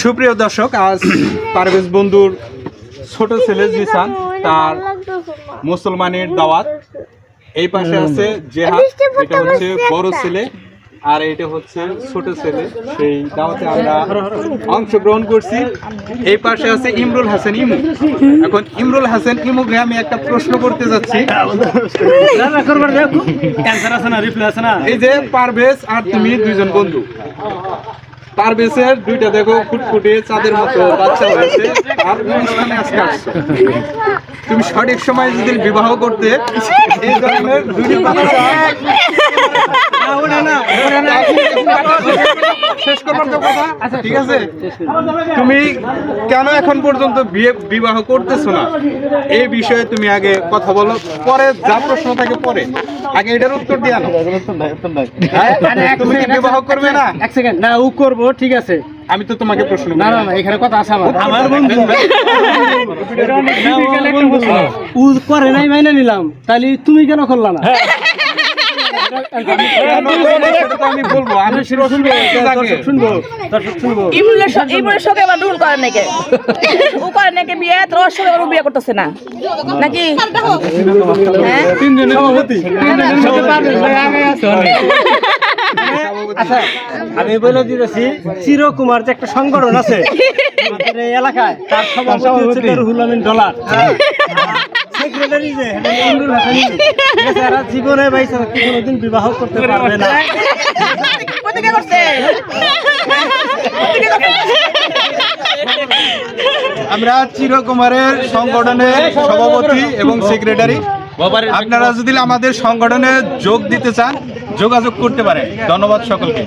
সুপ্রিয় দর্শক, আজ পারভেজ বন্ধুর ছোট ছেলে জিসান তার মুসলমানের দাওয়াত। এই পাশে আছে জেহাদ, এটা হচ্ছে বড় ছেলে, আর এটা হচ্ছে ছোট ছেলে। সেই দাওয়াতে আমরা অংশগ্রহণ করছি। এই পাশে আছে ইমরুল হাসান ইমু। এখন ইমরুল হাসান ইমুকে আমি একটা প্রশ্ন করতে যাচ্ছি। এই যে পারভেজ আর তুমি দুইজন বন্ধু, পারভেজের দুইটা দেখো ফুটফুটে চাঁদের মতো বাচ্চা হয়েছে, আর অনুষ্ঠানে আজকে আসছো। তুমি সঠিক সময় যদি বিবাহ করতে এই ধরনের দুইটি বাচ্চা শেষ করবার তো কথা, ঠিক আছে? তুমি কেন এখন পর্যন্ত বিবাহ করতেছো না, এই বিষয়ে তুমি আগে কথা বলো, পরে যা প্রশ্ন থাকে পরে, আগে এটার উত্তর দিয়ে আনো। তুমি কি বিবাহ করবে না? এক সেকেন্ড, না ও করবো, ঠিক আছে। আমি তো তোমাকে প্রশ্ন, না না না, এখানে কথা আছে আমার বন্ধু ও করে নাই, মাইনে নিলাম, তাহলে তুমি কেন করলা না? আমি বলবো, আমি শুনবো, দর্শক শুনবো। ইমরুলের সঙ্গে আবার রুল করে নাকি, ও করে নাকি বিয়ে, তোর সঙ্গে আবার বিয়ে করতেছে না নাকি? আচ্ছা, আমি বলে দিতেছি, চিরকুমার যে একটা সংগঠন আছে আমাদের এই এলাকায়, তার সভাপতি হচ্ছে রুহুল আমিন ডলার, সেক্রেটারি যে ইমরুল হাসান ইমু। এছাড়া জীবনে বাইসা কোনোদিন বিবাহ করতে পারবে না। আমরা চিরকুমারের সংগঠনের সভাপতি এবং সেক্রেটারি। আপনারা যদি আমাদের সংগঠনে যোগ দিতে চান, যোগাযোগ করতে পারেন। ধন্যবাদ সকলকে।